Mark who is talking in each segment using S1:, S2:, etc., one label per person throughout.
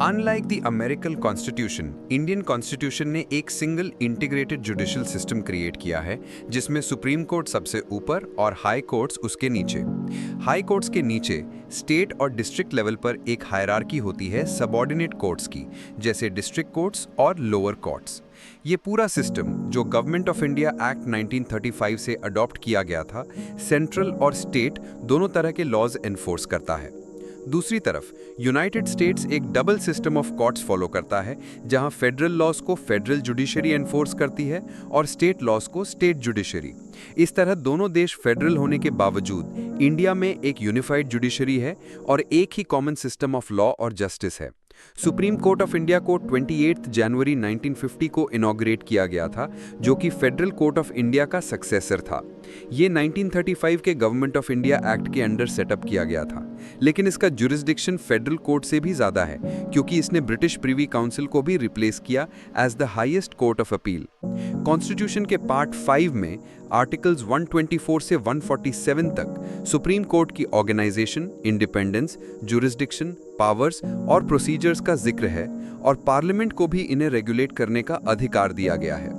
S1: Unlike the American constitution, Indian constitution ने एक single integrated judicial system create किया है जिसमें सुप्रीम कोर्ट सबसे ऊपर और हाई कोर्ट्स उसके नीचे। हाई कोर्ट्स के नीचे स्टेट और डिस्ट्रिक्ट लेवल पर एक हायरार्की होती है सबऑर्डिनेट कोर्ट्स की, जैसे डिस्ट्रिक्ट कोर्ट्स और लोअर कोर्ट्स। ये पूरा सिस्टम जो गवर्नमेंट ऑफ इंडिया एक्ट 1935 से अडॉप्ट किया गया था, सेंट्रल और स्टेट दोनों तरह के लॉज एनफोर्स करता है। दूसरी तरफ यूनाइटेड स्टेट्स एक double system of courts follow करता है, जहां फेडरल लॉज को फेडरल जुडिशरी एनफोर्स करती है और स्टेट लॉज को स्टेट जुडिशरी। इस तरह दोनों देश फेडरल होने के बावजूद इंडिया में एक यूनिफाइड जुडिशरी है और एक ही कॉमन सिस्टम ऑफ लॉ और जस्टिस है। सुप्रीम कोर्ट ऑफ इंडिया को 28 जनवरी 1950 को इनॉग्रेट किया गया था, जो कि फेडरल कोर्ट ऑफ इंडिया का सक्सेसर था। ये 1935 के गवर्नमेंट ऑफ इंडिया एक्ट के अंडर सेटअप किया गया था, लेकिन इसका जुरिस्डिक्शन फेडरल कोर्ट से भी ज्यादा है, क्योंकि इसने ब्रिटिश प्रिवी काउंसिल को भी रिप्लेस किया as the highest court of appeal. Constitution के पार्ट 5 में आर्टिकल्स 124 से 147 तक सुप्रीम कोर्ट की ऑर्गेनाइजेशन, इंडिपेंडेंस, जुरिस्डिक्शन, पावर्स और प्रोसीजर्स का जिक्र है और पार्लियामेंट को भी इन्हें रेगुलेट करने का अधिकार दिया गया है।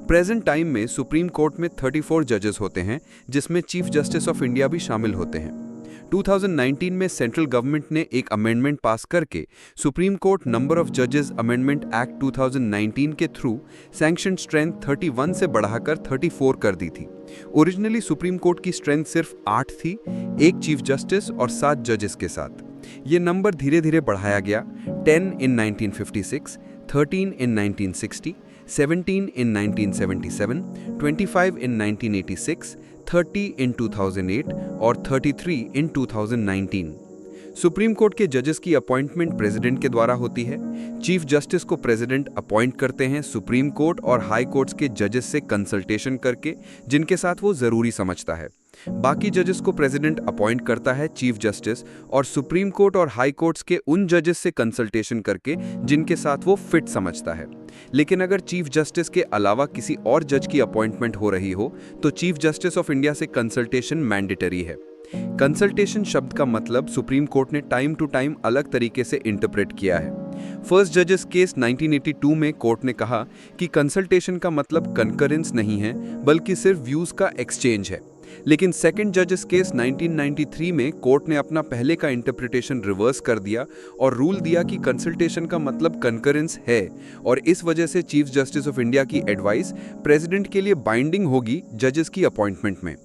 S1: प्रेजेंट टाइम में सुप्रीम कोर्ट में 34 जजेस होते हैं, जिसमें चीफ जस्टिस ऑफ इंडिया भी शामिल होते हैं। 2019 में सेंट्रल गवर्नमेंट ने एक अमेंडमेंट पास करके सुप्रीम कोर्ट नंबर ऑफ जजेस अमेंडमेंट एक्ट 2019 के थ्रू सैंक्शन स्ट्रेंथ 31 से बढ़ाकर 34 कर दी थी। ओरिजिनली सुप्रीम कोर्ट की स्ट्रेंथ सिर्फ 8 थी, एक चीफ जस्टिस और 7 जजेस के साथ। ये नंबर धीरे धीरे बढ़ाया गया, 10 इन 1956, 13 इन 1960, 17 in 1977, 25 in 1986, 30 in 2008 और 33 in 2019। सुप्रीम कोर्ट के जजेस की अपॉइंटमेंट प्रेसिडेंट के द्वारा होती है। चीफ जस्टिस को प्रेसिडेंट अपॉइंट करते हैं सुप्रीम कोर्ट और हाई कोर्ट्स के जजेस से कंसल्टेशन करके, जिनके साथ वो जरूरी समझता है। बाकी जजेस को प्रेसिडेंट अपॉइंट करता है चीफ जस्टिस और सुप्रीम कोर्ट और हाई कोर्ट्स के उन जजेस से कंसल्टेशन करके जिनके साथ वो फिट समझता है। लेकिन अगर चीफ जस्टिस के अलावा किसी और जज की अपॉइंटमेंट हो रही हो तो चीफ जस्टिस ऑफ इंडिया से कंसल्टेशन मैंडेटरी है। कंसल्टेशन शब्द का मतलब सुप्रीम कोर्ट ने टाइम टू टाइम अलग तरीके से इंटरप्रेट किया है। फर्स्ट जजेस केस 1982 में कोर्ट ने कहा कि कंसल्टेशन का मतलब कंकरेंस नहीं है, बल्कि सिर्फ व्यूज का एक्सचेंज है। लेकिन सेकंड जजेस केस 1993 में कोर्ट ने अपना पहले का इंटरप्रिटेशन रिवर्स कर दिया और रूल दिया कि कंसल्टेशन का मतलब कंकरेंस है, और इस वजह से चीफ जस्टिस ऑफ इंडिया की एडवाइस प्रेसिडेंट के लिए बाइंडिंग होगी जजेस की अपॉइंटमेंट में।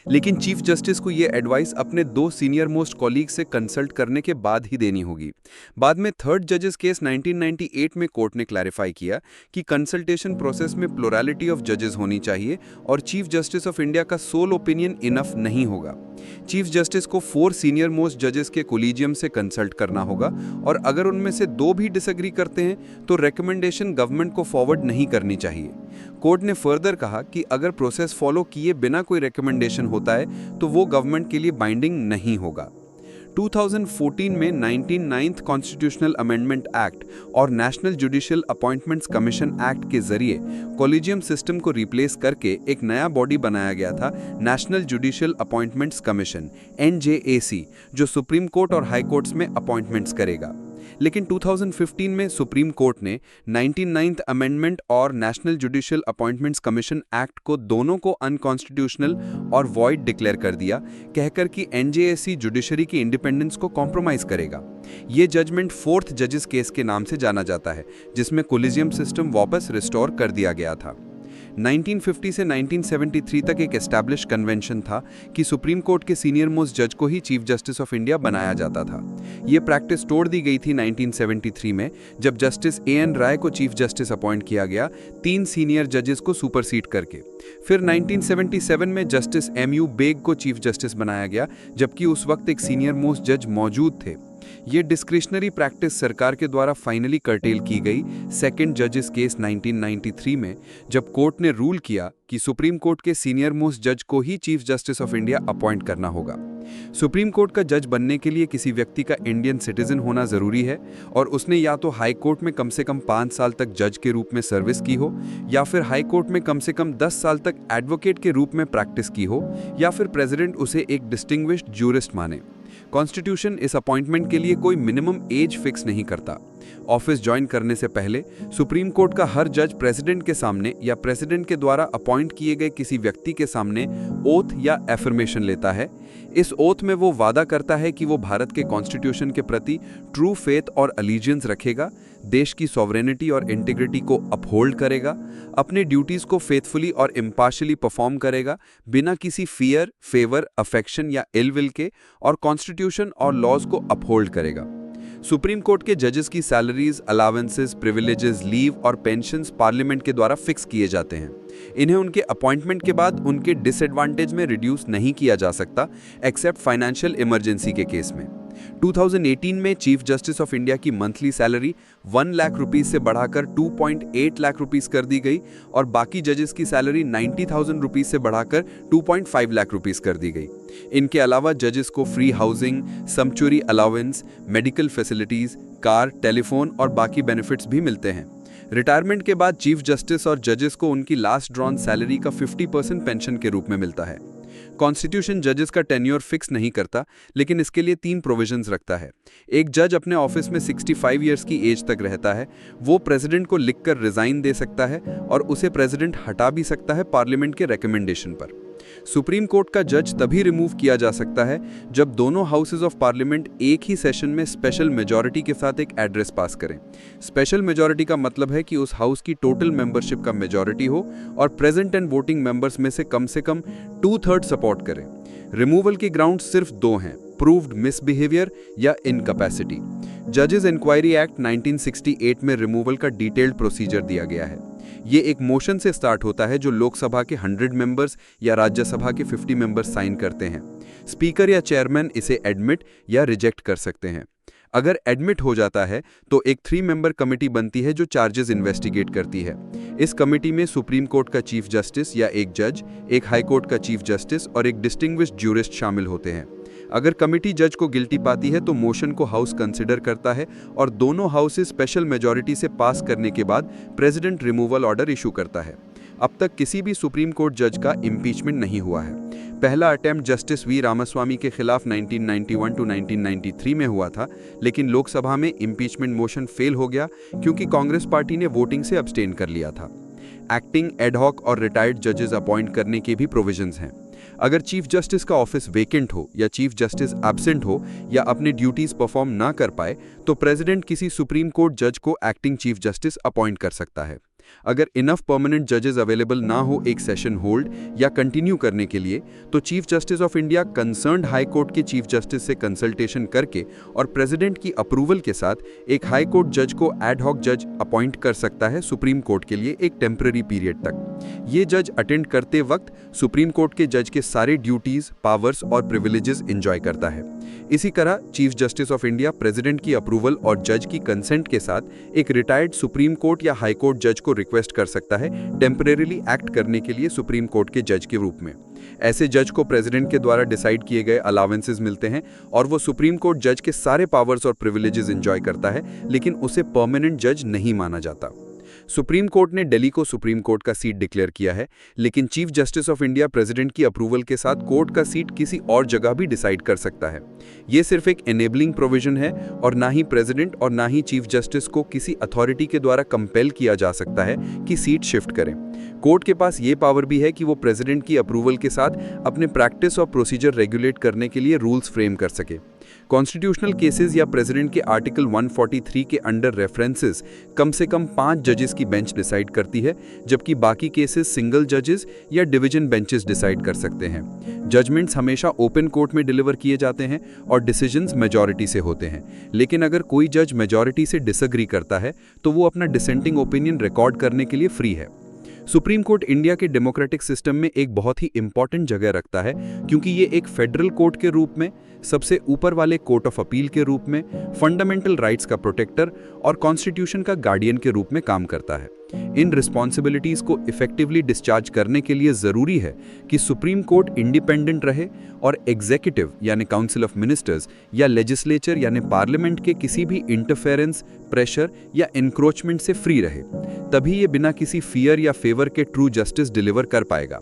S1: लेकिन चीफ जस्टिस को यह एडवाइस अपने 2 सीनियर मोस्ट कॉलीग से कंसल्ट करने के बाद ही देनी होगी। बाद में थर्ड जजेस केस 1998 में कोर्ट ने क्लैरिफाई किया कि कंसल्टेशन प्रोसेस में प्लुरैलिटी ऑफ जजेस होनी चाहिए और चीफ जस्टिस ऑफ इंडिया का सोल ओपिनियन इनफ नहीं होगा। चीफ जस्टिस को 4 सीनियर मोस्ट जजेस के कोलिजियम से कंसल्ट करना होगा, और अगर उनमें से 2 भी डिसएग्री करते हैं तो रिकमेंडेशन गवर्नमेंट को फॉरवर्ड नहीं करनी चाहिए। कोर्ट ने फर्दर कहा कि अगर प्रोसेस फॉलो किए बिना कोई रिकमेंडेशन होता है तो वो गवर्नमेंट के लिए बाइंडिंग नहीं होगा। 2014 में 99th कॉन्स्टिट्यूशनल अमेंडमेंट एक्ट और national judicial appointments commission act के जरिए कॉलेजियम सिस्टम को रिप्लेस करके एक नया बॉडी बनाया गया था, national judicial appointments commission NJAC, जो सुप्रीम कोर्ट और हाई कोर्ट्स में अपॉइंटमेंट्स करेगा। लेकिन 2015 में सुप्रीम कोर्ट ने 99th अमेंडमेंट और national judicial appointments commission act को दोनों को अनकॉन्स्टिट्यूशनल और वॉइड डिक्लेयर कर दिया, कहकर कि NJAC जुडिशरी की इंडिपेंडेंस को कॉम्प्रोमाइज करेगा। ये जजमेंट 4th जजेस केस के नाम से जाना जाता है, जिसमें कोलिजियम सिस्टम वापस रिस्टोर कर दिया गया था। 1950 से 1973 तक एक एस्टैब्लिश कन्वेंशन था कि सुप्रीम कोर्ट के सीनियर मोस्ट जज को ही चीफ जस्टिस ऑफ इंडिया बनाया जाता था। ये प्रैक्टिस तोड़ दी गई थी 1973 में, जब जस्टिस AN राय को चीफ जस्टिस अपॉइंट किया गया, 3 सीनियर जजेस को सुपरसीड करके। फिर 1977 में जस्टिस MU बेग को चीफ जस्टिस बनाया गया, जबकि उस वक्त एक सीनियर मोस्ट जज मौजूद थे। ये डिस्क्रिशनरी प्रैक्टिस सरकार के द्वारा फाइनली कर्टेल की गई सेकंड जजेस केस 1993 में, जब कोर्ट ने रूल किया कि सुप्रीम कोर्ट के सीनियर मोस्ट जज को ही chief justice of India appoint करना होगा। सुप्रीम कोर्ट का जज बनने के लिए किसी व्यक्ति का इंडियन सिटीजन होना जरूरी है, और उसने या तो हाई कोर्ट में कम से कम 5 साल तक जज के रूप में सर्विस की हो, या फिर हाई कोर्ट में कम से कम 10 साल तक एडवोकेट के रूप में प्रैक्टिस की हो, या फिर प्रेसिडेंट उसे एक डिस्टिंग्विश्ड जूरिस्ट माने। कॉन्स्टिट्यूशन इस अपॉइंटमेंट के लिए कोई मिनिमम एज फिक्स नहीं करता। ऑफिस ज्वाइन करने से पहले सुप्रीम कोर्ट का हर जज प्रेसिडेंट के सामने या प्रेसिडेंट के द्वारा अपॉइंट किए गए किसी व्यक्ति के सामने ओथ या एफर्मेशन लेता है। इस ओथ में वो वादा करता है कि वो भारत के कॉन्स्टिट्यूशन के प्रति ट्रू फेथ और अलीजियंस रखेगा, देश की सॉवरेनिटी और इंटीग्रिटी को अपहोल्ड करेगा, अपने ड्यूटीज को फेथफुली और इम्पार्शियली परफॉर्म करेगा बिना किसी फियर, फेवर, अफेक्शन या इल विल के, और कॉन्स्टिट्यूशन और लॉज को अपहोल्ड करेगा। सुप्रीम कोर्ट के जजेस की सैलरीज, अलावेंसेस, प्रिविलेजेस, लीव और पेंशन्स पार्लियामेंट के द्वारा फिक्स किए जाते हैं। इन्हें उनके अपॉइंटमेंट के बाद उनके डिसएडवांटेज में रिड्यूस नहीं किया जा सकता एक्सेप्ट फाइनेंशियल इमरजेंसी के केस में। 2018 में चीफ जस्टिस ऑफ इंडिया की मंथली सैलरी 1 लाख रुपीस से बढ़ाकर 2.8 लाख रुपीस कर दी गई और बाकी जजेस की सैलरी 90,000 रुपीस से बढ़ाकर 2.5 लाख रुपीस कर दी गई। इनके अलावा जजेस को free housing, sumptuary allowance, medical facilities, car, telephone और बाकी बेनिफिट्स भी मिलते हैं। रिटायरमेंट के बाद चीफ जस्टिस और जजेस को उनकी लास्ट ड्रॉन सैलरी का 50% पेंशन के रूप में मिलता है। कॉन्स्टिट्यूशन जजेस का टेन्योर फिक्स नहीं करता, लेकिन इसके लिए 3 प्रोविजंस रखता है। एक जज अपने ऑफिस में 65 ईयर्स की एज तक रहता है। वो प्रेसिडेंट को लिखकर रिजाइन दे सकता है और उसे प्रेसिडेंट हटा भी सकता है पार्लियामेंट के रिकमेंडेशन पर। सुप्रीम कोर्ट का जज तभी रिमूव किया जा सकता है जब दोनों हाउसेज ऑफ पार्लियामेंट एक ही सेशन में स्पेशल मेजॉरिटी के साथ एक एड्रेस पास करें। स्पेशल मेजॉरिटी का मतलब है कि उस हाउस की टोटल मेंबरशिप का मेजॉरिटी हो और प्रेजेंट एंड वोटिंग मेंबर्स में से कम 2/3 सपोर्ट करें। रिमूवल के ग्राउंड सिर्फ 2 हैं, प्रूव्ड मिसबिहेवियर या इनकैपेसिटी। जजेस इंक्वायरी एक्ट 1968 में रिमूवल का डिटेल्ड प्रोसीजर दिया गया है। ये एक मोशन से स्टार्ट होता है जो लोकसभा के 100 मेंबर्स या राज्यसभा के 50 मेंबर्स साइन करते हैं। स्पीकर या चेयरमैन इसे एडमिट या रिजेक्ट कर सकते हैं। अगर एडमिट हो जाता है तो एक 3 मेंबर कमेटी बनती है जो चार्जेस इन्वेस्टिगेट करती है। इस कमेटी में सुप्रीम कोर्ट का चीफ जस्टिस या एक जज, एक हाई कोर्ट का चीफ जस्टिस और एक डिस्टिंग्विश्ड ज्यूरिस्ट शामिल होते हैं। अगर कमेटी जज को गिल्टी पाती है तो मोशन को हाउस कंसिडर करता है और दोनों हाउसेस स्पेशल मेजॉरिटी से पास करने के बाद प्रेसिडेंट रिमूवल ऑर्डर इशू करता है। अब तक किसी भी सुप्रीम कोर्ट जज का इम्पीचमेंट नहीं हुआ है। पहला अटेम्प्ट जस्टिस वी रामास्वामी के खिलाफ 1991 to 1993 में हुआ था, लेकिन लोकसभा में इम्पीचमेंट मोशन फेल हो गया क्योंकि कांग्रेस पार्टी ने वोटिंग से अब्सटेन कर लिया था। एक्टिंग, एडहॉक और रिटायर्ड जजेस अपॉइंट करने के भी प्रोविजंस हैं। अगर चीफ जस्टिस का ऑफिस वेकेंट हो या चीफ जस्टिस एब्सेंट हो या अपने ड्यूटीज परफॉर्म ना कर पाए तो प्रेसिडेंट किसी सुप्रीम कोर्ट जज को एक्टिंग चीफ जस्टिस अपॉइंट कर सकता है। अगर इनफ परमानेंट जजेस अवेलेबल ना हो एक सेशन होल्ड या कंटिन्यू करने के लिए तो chief justice of India concerned high court के चीफ जस्टिस से कंसल्टेशन करके और प्रेसिडेंट की अप्रूवल के साथ एक हाई कोर्ट जज को एड हॉक जज अपॉइंट कर सकता है सुप्रीम कोर्ट के लिए एक टेम्पररी पीरियड तक। ये जज अटेंड करते वक्त सुप्रीम कोर्ट के जज के सारे ड्यूटीज, पावर्स और प्रिविलेजेस एंजॉय करता है। इसी तरह chief justice of India president की अप्रूवल और जज की कंसेंट के साथ एक रिटायर्ड सुप्रीम कोर्ट या हाई कोर्ट जज को रिक्वेस्ट कर सकता है टेम्परेरीली एक्ट करने के लिए सुप्रीम कोर्ट के जज के रूप में। ऐसे जज को प्रेसिडेंट के द्वारा डिसाइड किए गए अलावेंसेस मिलते हैं और वो सुप्रीम कोर्ट जज के सारे पावर्स और प्रिविलेजेस एंजॉय करता है, लेकिन उसे परमानेंट जज नहीं माना जाता। सुप्रीम कोर्ट ने दिल्ली को सुप्रीम कोर्ट का सीट डिक्लेयर किया है, लेकिन chief justice of India president की अप्रूवल के साथ कोर्ट का सीट किसी और जगह भी डिसाइड कर सकता है। ये सिर्फ एक एनेबलिंग प्रोविजन है और ना ही प्रेसिडेंट और ना ही चीफ जस्टिस को किसी अथॉरिटी के द्वारा कंपेल किया जा सकता है कि सीट शिफ्ट करें। कोर्ट के पास ये पावर भी है कि वो प्रेसिडेंट की अप्रूवल के साथ अपने प्रैक्टिस और प्रोसीजर रेगुलेट करने के लिए रूल्स फ्रेम कर सके। कॉन्स्टिट्यूशनल केसेस या प्रेसिडेंट के आर्टिकल 143 के अंडर रेफरेंसेस कम से कम 5 जजेस की बेंच डिसाइड करती है, जबकि बाकी केसेस सिंगल जजेस या डिवीजन बेंचेस डिसाइड कर सकते हैं। जजमेंट्स हमेशा ओपन कोर्ट में डिलीवर किए जाते हैं और डिसीजंस मेजॉरिटी से होते हैं, लेकिन अगर कोई जज मेजॉरिटी से डिसएग्री करता है तो वो अपना डिसेंटिंग ओपिनियन रिकॉर्ड करने के लिए फ्री है। सुप्रीम कोर्ट इंडिया के डेमोक्रेटिक सिस्टम में एक बहुत ही इंपॉर्टेंट जगह रखता है क्योंकि ये एक फेडरल कोर्ट के रूप में, सबसे ऊपर वाले कोर्ट ऑफ अपील के रूप में, फंडामेंटल राइट्स का प्रोटेक्टर और कॉन्स्टिट्यूशन का गार्डियन के रूप में काम करता है। इन रिस्पॉन्सिबिलिटीज को इफेक्टिवली डिस्चार्ज करने के लिए जरूरी है कि सुप्रीम कोर्ट इंडिपेंडेंट रहे और एग्जीक्यूटिव यानी काउंसिल ऑफ मिनिस्टर्स या लेजिस्लेचर यानी पार्लियामेंट के किसी भी इंटरफेरेंस, प्रेशर या इंक्रोचमेंट से फ्री रहे। तभी ये बिना किसी फियर या फेवर के ट्रू जस्टिस डिलीवर कर पाएगा।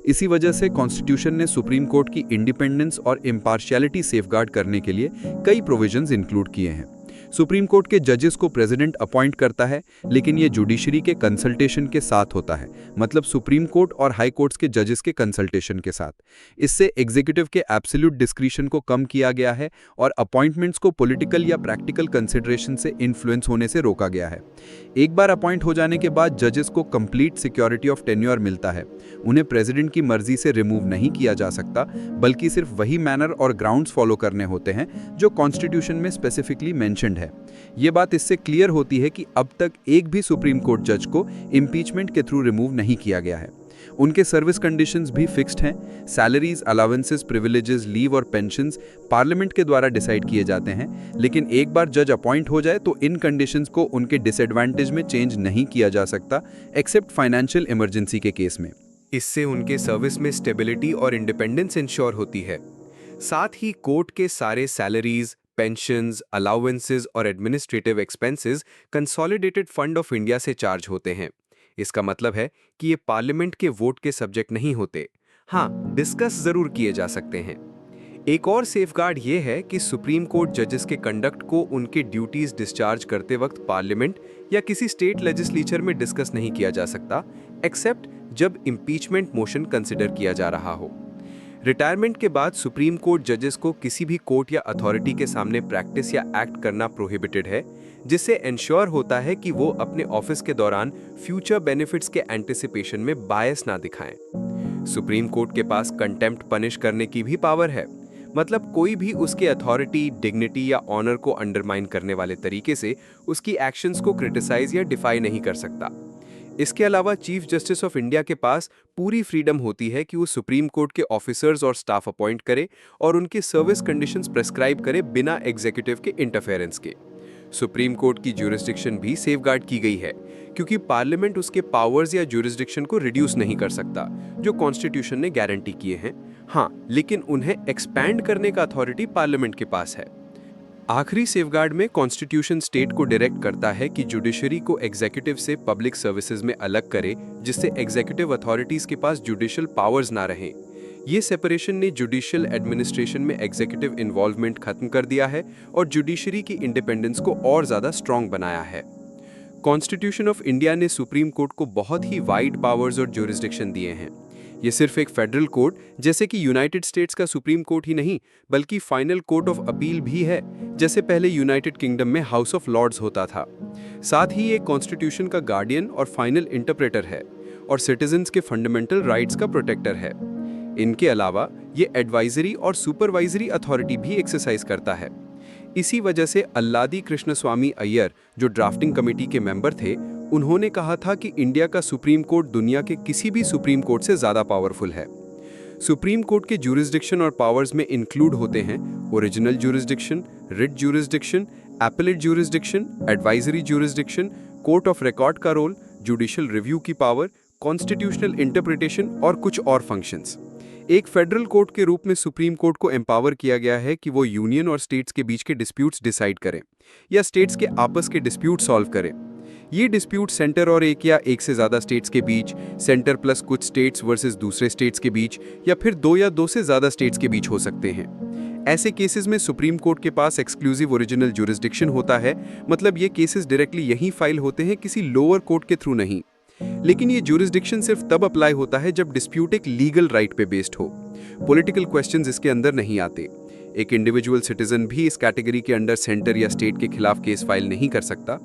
S1: इसी वजह से कॉन्स्टिट्यूशन ने सुप्रीम कोर्ट की इंडिपेंडेंस और इम्पार्शियलिटी सेफगार्ड करने के लिए कई प्रोविजंस इंक्लूड किए हैं। सुप्रीम कोर्ट के जजेस को प्रेसिडेंट अपॉइंट करता है, लेकिन ये जुडिशरी के कंसल्टेशन के साथ होता है, मतलब सुप्रीम कोर्ट और हाई कोर्ट्स के जजेस के कंसल्टेशन के साथ। इससे एग्जीक्यूटिव के एब्सोल्यूट डिस्क्रिशन को कम किया गया है और अपॉइंटमेंट्स को पॉलिटिकल या प्रैक्टिकल कंसिडरेशन से इन्फ्लुएंस होने से रोका गया है। एक बार अपॉइंट हो जाने के बाद जजेस को कंप्लीट सिक्योरिटी ऑफ टेन्योर मिलता है। उन्हें प्रेसिडेंट की मर्जी से रिमूव नहीं किया जा सकता, बल्कि सिर्फ वही मैनर और ग्राउंड्स फॉलो करने होते हैं जो कॉन्स्टिट्यूशन में स्पेसिफिकली मेंशन्ड है। ये बात इससे क्लियर होती है कि अब तक एक भी सुप्रीम कोर्ट जज को इम्पीचमेंट के थ्रू रिमूव नहीं किया गया है। उनके सर्विस कंडीशंस भी फिक्स्ड हैं। सैलरीज, अलाउंसेस, प्रिविलेजेस, लीव और पेंशन्स पार्लियामेंट के द्वारा डिसाइड किए जाते हैं, लेकिन एक बार जज अपॉइंट हो जाए तो इन कंडीशंस को उनके डिसएडवांटेज में चेंज नहीं किया जा सकता, एक्सेप्ट फाइनेंशियल इमरजेंसी के केस में।
S2: इससे उनके सर्विस में स्टेबिलिटी और इंडिपेंडेंस इंश्योर होती है। साथ ही कोर्ट के सारे सैलरीज, पेंशन्स, अलाउंसेस और administrative expenses consolidated fund of India से चार्ज होते हैं। इसका मतलब है कि ये पार्लियामेंट के वोट के सब्जेक्ट नहीं होते। हाँ, डिस्कस जरूर किए जा सकते हैं। एक और सेफगार्ड ये है कि सुप्रीम कोर्ट जजेस के कंडक्ट को उनके ड्यूटीज डिस्चार्ज करते वक्त पार्लियामेंट या किसी स्टेट लेजिस्लेचर में डिस्कस नहीं किया जा सकता, एक्सेप्ट जब इम्पीचमेंट मोशन कंसिडर किया जा रहा हो। रिटायरमेंट के बाद सुप्रीम कोर्ट जजेस को किसी भी कोर्ट या अथॉरिटी के सामने प्रैक्टिस या एक्ट करना प्रोहिबिटेड है, जिससे एंश्योर होता है कि वो अपने ऑफिस के दौरान फ्यूचर बेनिफिट्स के एंटिसिपेशन में बायस ना दिखाएं। सुप्रीम कोर्ट के पास कंटेम्प्ट पनिश करने की भी पावर है, मतलब कोई भी उसके अथॉरिटी, डिग्निटी या ऑनर को अंडरमाइन करने वाले तरीके से उसकी एक्शंस को क्रिटिसाइज या डिफाई नहीं कर सकता। इसके अलावा चीफ जस्टिस ऑफ इंडिया के पास पूरी फ्रीडम होती है कि वो सुप्रीम कोर्ट के ऑफिसर्स और स्टाफ अपॉइंट करे और उनकी सर्विस कंडीशंस प्रेस्क्राइब करे बिना एग्जीक्यूटिव के इंटरफेरेंस के। सुप्रीम कोर्ट की ज्यूरिसडिक्शन भी सेफगार्ड की गई है, क्योंकि पार्लियामेंट उसके पावर्स या ज्यूरिसडिक्शन को रिड्यूस नहीं कर सकता, जो कॉन्स्टिट्यूशन ने गारंटी किए हैं। हाँ, लेकिन उन्हें एक्सपैंड करने का अथॉरिटी पार्लियामेंट के पास है। आखिरी सेफगार्ड में कॉन्स्टिट्यूशन स्टेट को डायरेक्ट करता है कि जुडिशरी को एग्जीक्यूटिव से पब्लिक सर्विसेज में अलग करे, जिससे एग्जीक्यूटिव अथॉरिटीज के पास जुडिशियल पावर्स ना रहें। ये सेपरेशन ने जुडिशियल एडमिनिस्ट्रेशन में एग्जीक्यूटिव इन्वॉल्वमेंट खत्म कर दिया है और जुडिशरी की इंडिपेंडेंस को और ज्यादा स्ट्रांग बनाया है। कॉन्स्टिट्यूशन ऑफ इंडिया ने सुप्रीम कोर्ट को बहुत ही वाइड पावर्स और ज्यूरिसडिक्शन दिए हैं। ये सिर्फ एक फेडरल कोर्ट जैसे कि यूनाइटेड स्टेट्स का सुप्रीम कोर्ट ही नहीं, बल्कि फाइनल कोर्ट ऑफ अपील भी है, जैसे पहले यूनाइटेड किंगडम में हाउस ऑफ लॉर्ड्स होता था। साथ ही ये कॉन्स्टिट्यूशन का गार्डियन और फाइनल इंटरप्रेटर है और सिटीजन्स के फंडामेंटल राइट्स का प्रोटेक्टर है। इनके अलावा ये एडवाइजरी और सुपरवाइजरी अथॉरिटी भी एक्सरसाइज करता है। इसी वजह से अल्लादी कृष्णस्वामी अय्यर, जो ड्राफ्टिंग कमेटी के मेंबर थे, उन्होंने कहा था कि इंडिया का सुप्रीम कोर्ट दुनिया के किसी भी सुप्रीम कोर्ट से ज्यादा पावरफुल है। सुप्रीम कोर्ट के ज्यूरिसडिक्शन और पावर्स में इंक्लूड होते हैं original jurisdiction, writ jurisdiction, appellate jurisdiction, advisory jurisdiction, court of record का रोल, जुडिशियल रिव्यू की पावर, कॉन्स्टिट्यूशनल इंटरप्रिटेशन और कुछ और फंक्शंस। एक फेडरल कोर्ट के रूप में सुप्रीम कोर्ट को एम्पावर किया गया है कि वो यूनियन और स्टेट्स के बीच के डिस्प्यूट्स डिसाइड करें या स्टेट्स के आपस के डिस्प्यूट सॉल्व करें। ये डिस्प्यूट सेंटर और एक या एक से ज्यादा स्टेट्स के बीच, सेंटर प्लस कुछ स्टेट्स वर्सेस दूसरे स्टेट्स के बीच, या फिर दो या दो से ज्यादा स्टेट्स के बीच हो सकते हैं। ऐसे केसेस में सुप्रीम कोर्ट के पास एक्सक्लूसिव ओरिजिनल ज्यूरिसडिक्शन होता है, मतलब ये केसेस डायरेक्टली यहीं फाइल होते हैं, किसी लोअर कोर्ट के थ्रू नहीं। लेकिन ये ज्यूरिसडिक्शन सिर्फ तब अप्लाई होता है जब डिस्प्यूट एक लीगल राइट पे बेस्ड हो। पॉलिटिकल क्वेश्चंस इसके अंदर नहीं आते। एक इंडिविजुअल सिटीजन भी इस कैटेगरी के अंडर सेंटर या स्टेट के खिलाफ केस फाइल नहीं कर सकता।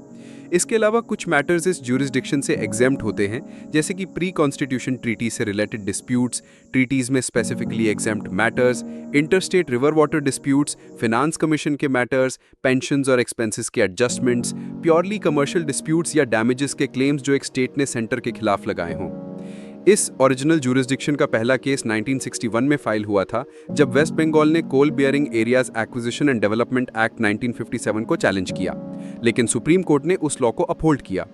S2: इसके अलावा कुछ मैटर्स इस ज्यूरिसडिक्शन से एग्जेम्प्ट होते हैं, जैसे कि प्री कॉन्स्टिट्यूशन ट्रीटी से रिलेटेड डिस्प्यूट्स, ट्रीटीज में specifically exempt matters, interstate river water disputes, finance commission के मैटर्स, पेंशन्स और एक्सपेंसेस के एडजस्टमेंट्स, प्योरली कमर्शियल डिस्प्यूट्स या डैमेजेस के क्लेम्स जो एक स्टेट ने सेंटर के खिलाफ लगाए हों। इस ओरिजिनल ज्यूरिसडिक्शन का पहला केस 1961 में फाइल हुआ था, जब वेस्ट बंगाल ने coal bearing areas acquisition and development act 1957 को चैलेंज किया, लेकिन सुप्रीम कोर्ट ने उस लॉ को अपहोल्ड किया।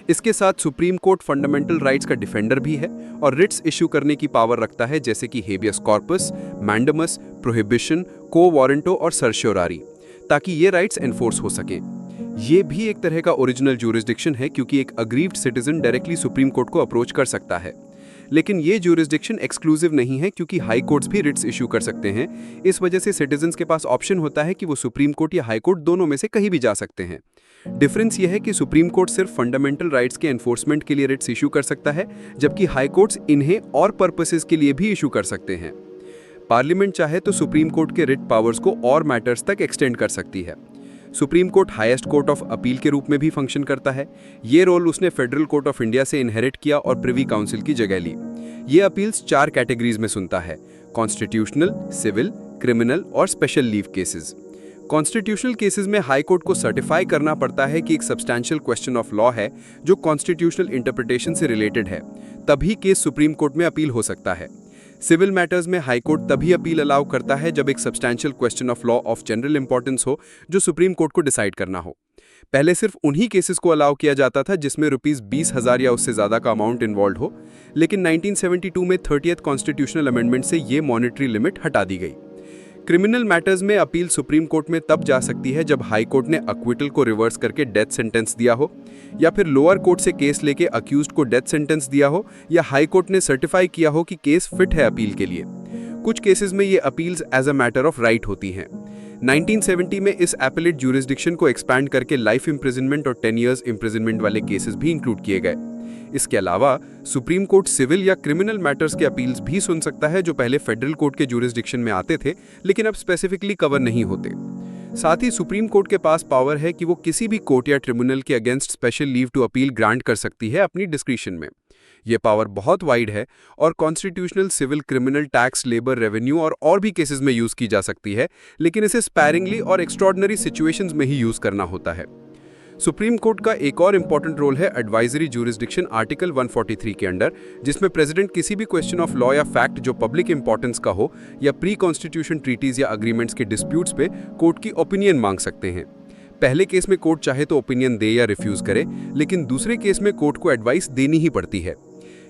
S2: इसके साथ सुप्रीम कोर्ट फंडामेंटल राइट्स का डिफेंडर भी है और रिट्स इश्यू करने की पावर रखता है, जैसे कि हेबियस कॉर्पस, मैंडमस, प्रोहिबिशन, को वारंटो और सर्श्योरारी, ताकि ये राइट्स एनफोर्स हो सकें। ये भी एक तरह का ओरिजिनल ज्यूरिसडिक्शन है, क्योंकि एक aggrieved citizen directly supreme court को अप्रोच कर सकता है। लेकिन ये ज्यूरिसडिक्शन एक्सक्लूसिव नहीं है क्योंकि हाई कोर्ट्स भी रिट्स इशू कर सकते हैं। इस वजह से सिटीजन्स के पास ऑप्शन होता है कि वो सुप्रीम कोर्ट या हाई कोर्ट दोनों में से कहीं भी जा सकते हैं। डिफरेंस यह है कि सुप्रीम कोर्ट सिर्फ फंडामेंटल राइट्स के एनफोर्समेंट के लिए रिट्स इशू कर सकता है, जबकि हाई कोर्ट्स इन्हें और पर्पसेस के लिए भी इशू कर सकते हैं। पार्लियामेंट चाहे तो सुप्रीम कोर्ट के रिट पावर्स को और मैटर्स तक एक्सटेंड कर सकती है। Supreme court highest court of appeal के रूप में भी फंक्शन करता है। ये रोल उसने फेडरल कोर्ट ऑफ इंडिया से इनहेरिट किया और प्रिवी काउंसिल की जगह ली। ये अपील्स 4 कैटेगरीज में सुनता है: कॉन्स्टिट्यूशनल, सिविल, क्रिमिनल और special leave cases. Constitutional cases में हाई कोर्ट को सर्टिफाई करना पड़ता है कि एक सब्सटैंशियल क्वेश्चन ऑफ लॉ है जो कॉन्स्टिट्यूशनल इंटरप्रिटेशन से रिलेटेड है, तभी केस सुप्रीम कोर्ट में अपील हो सकता है। सिविल मैटर्स में हाई कोर्ट तभी अपील अलाउ करता है जब एक substantial question of law of general importance हो जो सुप्रीम कोर्ट को डिसाइड करना हो। पहले सिर्फ उन्हीं केसेस को अलाउ किया जाता था जिसमें ₹20,000 या उससे ज्यादा का अमाउंट इन्वॉल्व हो, लेकिन 1972 में 30th कॉन्स्टिट्यूशनल अमेंडमेंट से ये मॉनेटरी लिमिट हटा दी गई। क्रिमिनल मैटर्स में अपील सुप्रीम कोर्ट में तब जा सकती है जब हाई कोर्ट ने अक्विटल को रिवर्स करके डेथ सेंटेंस दिया हो, या फिर लोअर कोर्ट से केस लेके अक्यूज्ड को डेथ सेंटेंस दिया हो, या हाई कोर्ट ने सर्टिफाई किया हो कि केस फिट है अपील के लिए। कुछ केसेस में ये appeals as a matter of right होती हैं। 1970 में इस एपेलेट ज्यूरिसडिक्शन को एक्सपैंड करके लाइफ इंप्रिजनमेंट और 10 इयर्स इंप्रिजनमेंट वाले केसेस भी इंक्लूड किए गए। इसके अलावा सुप्रीम कोर्ट सिविल या क्रिमिनल मैटर्स के अपील्स भी सुन सकता है जो पहले फेडरल कोर्ट के ज्यूरिसडिक्शन में आते थे लेकिन अब स्पेसिफिकली कवर नहीं होते। साथ ही सुप्रीम कोर्ट के पास पावर है कि वो किसी भी कोर्ट या ट्रिब्यूनल के against special leave to appeal grant कर सकती है अपनी डिस्क्रिशन में। ये पावर बहुत वाइड है और constitutional, civil, criminal, tax, labour, revenue और भी केसेस में यूज की जा सकती है, लेकिन इसे स्पैरिंगली और एक्स्ट्रॉर्डिनरी सिचुएशंस में ही यूज करना होता है। सुप्रीम कोर्ट का एक और इंपॉर्टेंट रोल है एडवाइजरी ज्यूरिसडिक्शन आर्टिकल 143 के अंडर, जिसमें प्रेसिडेंट किसी भी क्वेश्चन ऑफ लॉ या फैक्ट जो पब्लिक इंपॉर्टेंस का हो या प्री कॉन्स्टिट्यूशन ट्रीटीज या अग्रीमेंट्स के डिस्प्यूट्स पे कोर्ट की ओपिनियन मांग सकते हैं। पहले केस में कोर्ट चाहे तो ओपिनियन दे या रिफ्यूज करे, लेकिन दूसरे केस में कोर्ट को एडवाइस देनी ही पड़ती है।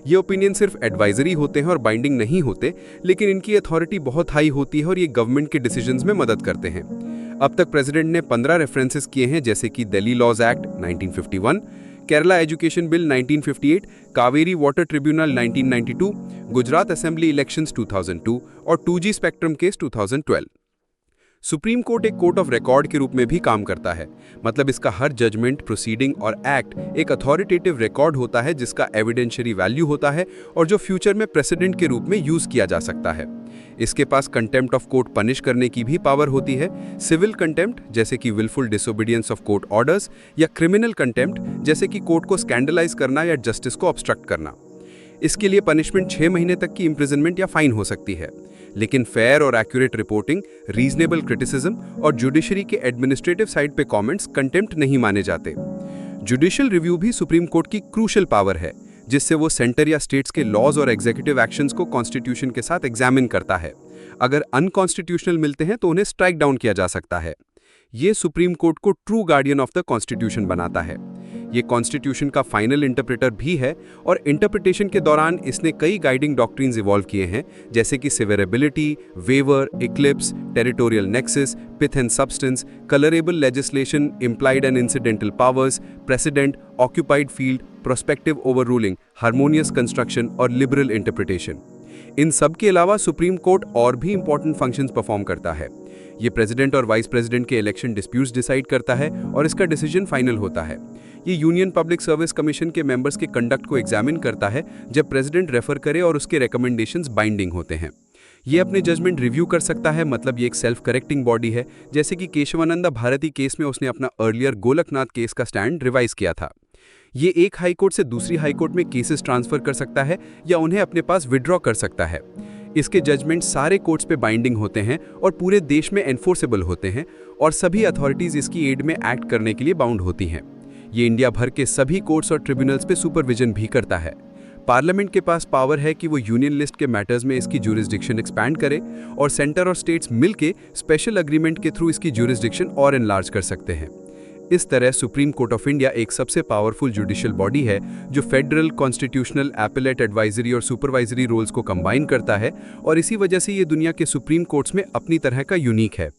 S2: ये ओपिनियन सिर्फ एडवाइजरी होते हैं और बाइंडिंग नहीं होते, लेकिन इनकी अथॉरिटी बहुत हाई होती है और ये गवर्नमेंट के डिसीजंस में मदद करते हैं। अब तक प्रेसिडेंट ने 15 रेफरेंसेस किए हैं, जैसे कि Delhi laws act 1951, Kerala education bill 1958, Kaveri water tribunal 1992, Gujarat assembly elections 2002 और 2G spectrum case 2012। Supreme court एक कोर्ट ऑफ रिकॉर्ड के रूप में भी काम करता है, मतलब इसका हर जजमेंट, प्रोसीडिंग और एक्ट एक अथॉरिटेटिव रिकॉर्ड होता है जिसका एविडेंशियरी वैल्यू होता है और जो फ्यूचर में प्रेसिडेंट के रूप में यूज किया जा सकता है। इसके पास कंटेम्प्ट ऑफ कोर्ट पनिश करने की भी पावर होती है, सिविल कंटेम्प्ट जैसे कि wilful disobedience of court orders, या क्रिमिनल कंटेम्प्ट जैसे कि कोर्ट को स्कैंडलाइज करना या जस्टिस को ऑब्स्ट्रक्ट करना। इसके लिए पनिशमेंट 6 महीने तक की इंप्रिजनमेंट या फाइन हो सकती है, लेकिन फेयर और एक्यूरेट रिपोर्टिंग, रीजनेबल क्रिटिसिज्म और जुडिशरी के एडमिनिस्ट्रेटिव साइड पे कमेंट्स कंटेम्प्ट नहीं माने जाते। जुडिशियल रिव्यू भी सुप्रीम कोर्ट की क्रूशियल पावर है, जिससे वो सेंटर या स्टेट्स के लॉज और एग्जीक्यूटिव एक्शंस को कॉन्स्टिट्यूशन के साथ एग्जामिन करता है। अगर अनकॉन्स्टिट्यूशनल मिलते हैं तो उन्हें स्ट्राइक डाउन किया जा सकता है। ये सुप्रीम कोर्ट को true guardian of the constitution बनाता है। ये कॉन्स्टिट्यूशन का फाइनल इंटरप्रेटर भी है और इंटरप्रिटेशन के दौरान इसने कई गाइडिंग डॉक्ट्रिन्स इवॉल्व किए हैं, जैसे कि severability, waiver, eclipse, territorial nexus, pith and substance, colourable legislation, implied and incidental powers, president, occupied field, prospective overruling, harmonious construction और लिबरल इंटरप्रिटेशन। इन सब के अलावा सुप्रीम कोर्ट और भी इंपॉर्टेंट फंक्शंस परफॉर्म करता है। ये प्रेसिडेंट और वाइस प्रेसिडेंट के इलेक्शन डिस्प्यूट्स डिसाइड करता है और इसका डिसीजन फाइनल होता है। ये यूनियन पब्लिक सर्विस कमीशन के मेंबर्स के कंडक्ट को एग्जामिन करता है जब प्रेसिडेंट रेफर करे और उसके रिकमेंडेशंस बाइंडिंग होते हैं। ये अपने जजमेंट रिव्यू कर सकता है, मतलब ये एक सेल्फ करेक्टिंग बॉडी है, जैसे कि केशवानंदा भारती केस में उसने अपना अर्लियर गोलकनाथ केस का स्टैंड रिवाइज किया था। ये एक हाई कोर्ट से दूसरी हाई कोर्ट में केसेस ट्रांसफर कर सकता है या उन्हें अपने पास विड्रॉ कर सकता है। इसके जजमेंट सारे कोर्ट्स पे बाइंडिंग होते हैं और पूरे देश में एनफोर्सेबल होते हैं और सभी अथॉरिटीज इसकी एड में एक्ट करने के लिए बाउंड होती हैं। ये इंडिया भर के सभी कोर्ट्स और ट्रिब्यूनल्स पे सुपरविजन भी करता है। पार्लियामेंट के पास पावर है कि वो यूनियन लिस्ट के मैटर्स में इसकी ज्यूरिसडिक्शन एक्सपैंड करे और सेंटर और स्टेट्स मिलके स्पेशल एग्रीमेंट के थ्रू इसकी ज्यूरिसडिक्शन और एनलार्ज कर सकते हैं। इस तरह सुप्रीम कोर्ट ऑफ इंडिया एक सबसे पावरफुल जुडिशियल बॉडी है जो फेडरल, कॉन्स्टिट्यूशनल, एपेलेट, एडवाइजरी और सुपरवाइजरी रोल्स को कंबाइन करता है और इसी वजह से ये दुनिया के सुप्रीम कोर्ट्स में अपनी तरह का यूनिक है।